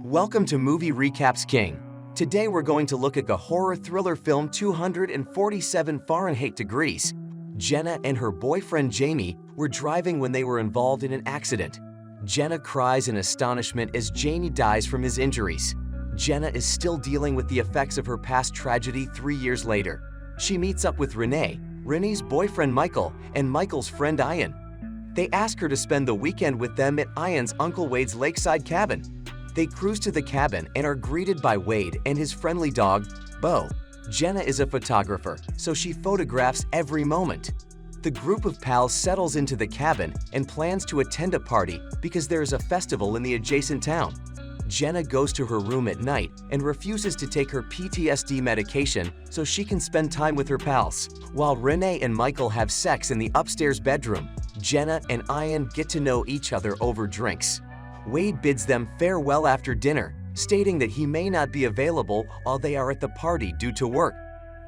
Welcome to Movie Recaps King. Today we're going to look at the horror thriller film 247 Fahrenheit degrees. Jenna and her boyfriend Jamie were driving when they were involved in an accident. Jenna cries in astonishment as Jamie dies from his injuries. Jenna is still dealing with the effects of her past tragedy 3 years later. She meets up with Renee, Renee's boyfriend Michael, and Michael's friend Ian. They ask her to spend the weekend with them at Ian's Uncle Wade's lakeside cabin. They cruise to the cabin and are greeted by Wade and his friendly dog, Bo. Jenna is a photographer, so she photographs every moment. The group of pals settles into the cabin and plans to attend a party because there is a festival in the adjacent town. Jenna goes to her room at night and refuses to take her PTSD medication so she can spend time with her pals. While Renee and Michael have sex in the upstairs bedroom, Jenna and Ian get to know each other over drinks. Wade bids them farewell after dinner, stating that he may not be available while they are at the party due to work.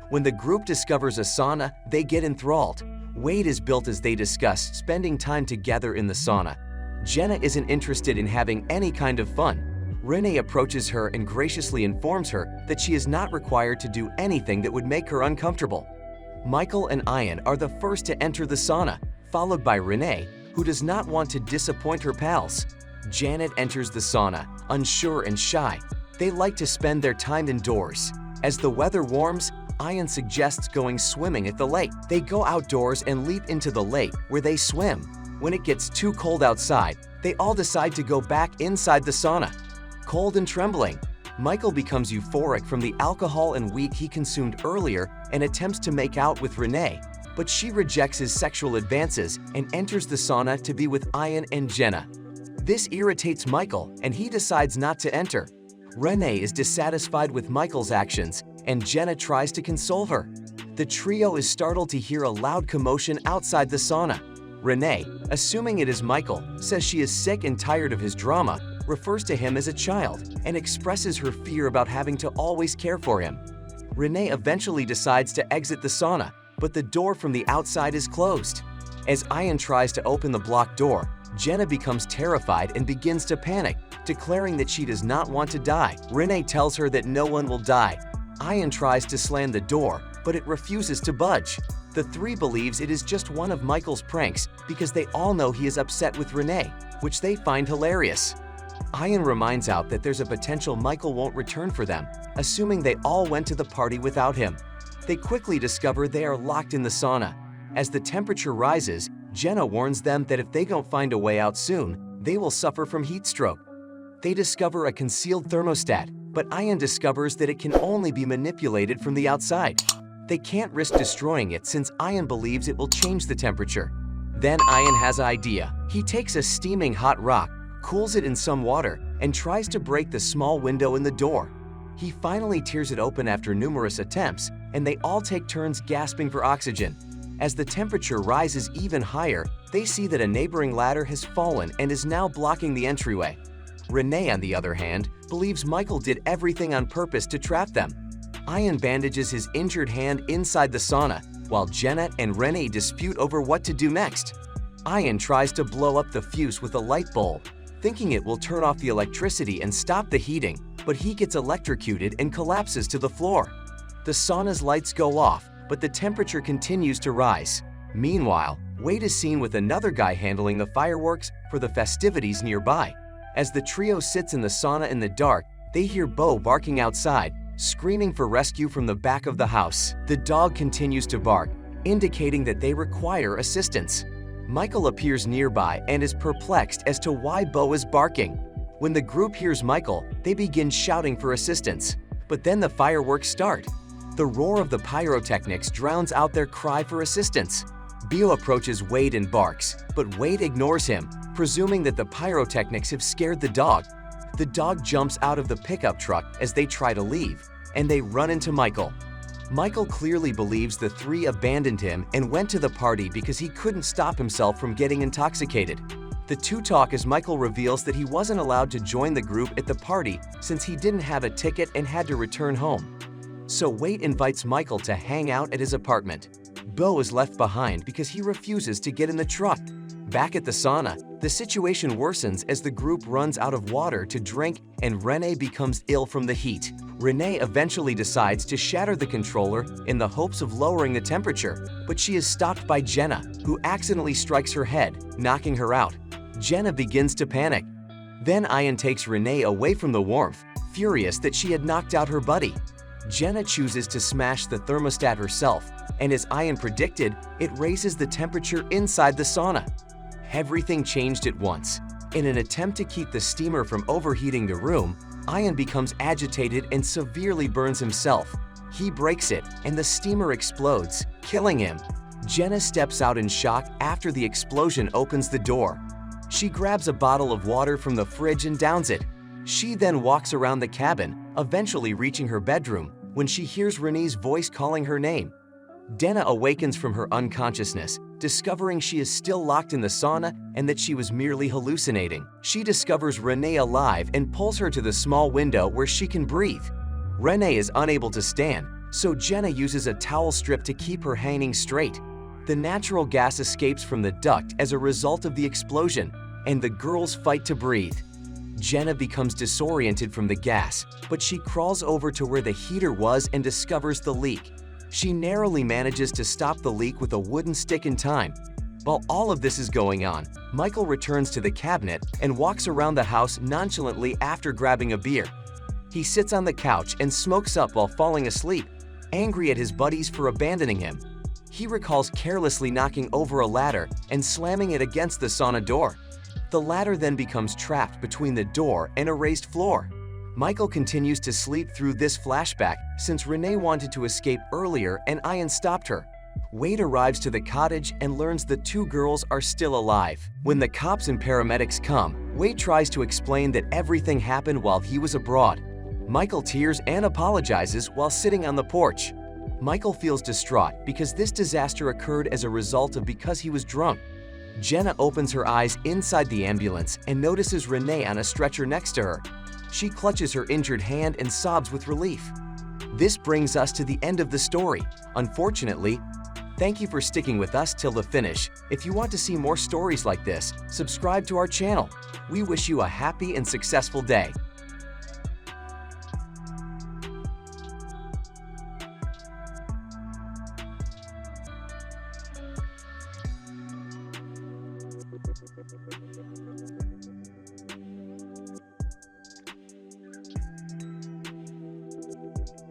When the group discovers a sauna, they get enthralled. Wade is built as they discuss spending time together in the sauna. Jenna isn't interested in having any kind of fun. Renee approaches her and graciously informs her that she is not required to do anything that would make her uncomfortable. Michael and Ian are the first to enter the sauna, followed by Renee, who does not want to disappoint her pals. Janet enters the sauna, unsure and shy. They like to spend their time indoors. As the weather warms, Ian suggests going swimming at the lake. They go outdoors and leap into the lake, where they swim. When it gets too cold outside, they all decide to go back inside the sauna. Cold and trembling, Michael becomes euphoric from the alcohol and weed he consumed earlier and attempts to make out with Renee, but she rejects his sexual advances and enters the sauna to be with Ian and Jenna. This irritates Michael, and he decides not to enter. Renee is dissatisfied with Michael's actions, and Jenna tries to console her. The trio is startled to hear a loud commotion outside the sauna. Renee, assuming it is Michael, says she is sick and tired of his drama, refers to him as a child, and expresses her fear about having to always care for him. Renee eventually decides to exit the sauna, but the door from the outside is closed. As Ian tries to open the blocked door, Jenna becomes terrified and begins to panic, declaring that she does not want to die. Renee tells her that no one will die. Ian tries to slam the door, but it refuses to budge. The three believes it is just one of Michael's pranks because they all know he is upset with Renee, which they find hilarious. Ian reminds out that there's a potential Michael won't return for them, assuming they all went to the party without him. They quickly discover they are locked in the sauna. As the temperature rises, Jenna warns them that if they don't find a way out soon, they will suffer from heat stroke. They discover a concealed thermostat, but Ian discovers that it can only be manipulated from the outside. They can't risk destroying it since Ian believes it will change the temperature. Then Ian has an idea. He takes a steaming hot rock, cools it in some water, and tries to break the small window in the door. He finally tears it open after numerous attempts, and they all take turns gasping for oxygen. As the temperature rises even higher, they see that a neighboring ladder has fallen and is now blocking the entryway. Renee, on the other hand, believes Michael did everything on purpose to trap them. Ian bandages his injured hand inside the sauna, while Jenna and Renee dispute over what to do next. Ian tries to blow up the fuse with a light bulb, thinking it will turn off the electricity and stop the heating, but he gets electrocuted and collapses to the floor. The sauna's lights go off, but the temperature continues to rise. Meanwhile, Wade is seen with another guy handling the fireworks for the festivities nearby. As the trio sits in the sauna in the dark, they hear Bo barking outside, screaming for rescue from the back of the house. The dog continues to bark, indicating that they require assistance. Michael appears nearby and is perplexed as to why Bo is barking. When the group hears Michael, they begin shouting for assistance. But then the fireworks start. The roar of the pyrotechnics drowns out their cry for assistance. Bo approaches Wade and barks, but Wade ignores him, presuming that the pyrotechnics have scared the dog. The dog jumps out of the pickup truck as they try to leave, and they run into Michael. Michael clearly believes the three abandoned him and went to the party because he couldn't stop himself from getting intoxicated. The two talk as Michael reveals that he wasn't allowed to join the group at the party since he didn't have a ticket and had to return home. So Wade invites Michael to hang out at his apartment. Bo is left behind because he refuses to get in the truck. Back at the sauna, the situation worsens as the group runs out of water to drink and Renee becomes ill from the heat. Renee eventually decides to shatter the controller in the hopes of lowering the temperature, but she is stopped by Jenna, who accidentally strikes her head, knocking her out. Jenna begins to panic. Then Ian takes Renee away from the warmth, furious that she had knocked out her buddy. Jenna chooses to smash the thermostat herself, and as Ian predicted, it raises the temperature inside the sauna. Everything changed at once. In an attempt to keep the steamer from overheating the room, Ian becomes agitated and severely burns himself. He breaks it, and the steamer explodes, killing him. Jenna steps out in shock after the explosion opens the door. She grabs a bottle of water from the fridge and downs it. She then walks around the cabin, eventually reaching her bedroom, when she hears Renee's voice calling her name. Jenna awakens from her unconsciousness, discovering she is still locked in the sauna and that she was merely hallucinating. She discovers Renee alive and pulls her to the small window where she can breathe. Renee is unable to stand, so Jenna uses a towel strip to keep her hanging straight. The natural gas escapes from the duct as a result of the explosion, and the girls fight to breathe. Jenna becomes disoriented from the gas, but she crawls over to where the heater was and discovers the leak. She narrowly manages to stop the leak with a wooden stick in time. While all of this is going on, Michael returns to the cabinet and walks around the house nonchalantly after grabbing a beer. He sits on the couch and smokes up while falling asleep, angry at his buddies for abandoning him. He recalls carelessly knocking over a ladder and slamming it against the sauna door. The ladder then becomes trapped between the door and a raised floor. Michael continues to sleep through this flashback since Renee wanted to escape earlier and Ian stopped her. Wade arrives to the cottage and learns the two girls are still alive. When the cops and paramedics come, Wade tries to explain that everything happened while he was abroad. Michael tears and apologizes while sitting on the porch. Michael feels distraught because this disaster occurred as a result of because he was drunk. Jenna opens her eyes inside the ambulance and notices Renee on a stretcher next to her. She clutches her injured hand and sobs with relief. This brings us to the end of the story. Unfortunately, thank you for sticking with us till the finish. If you want to see more stories like this, subscribe to our channel. We wish you a happy and successful day.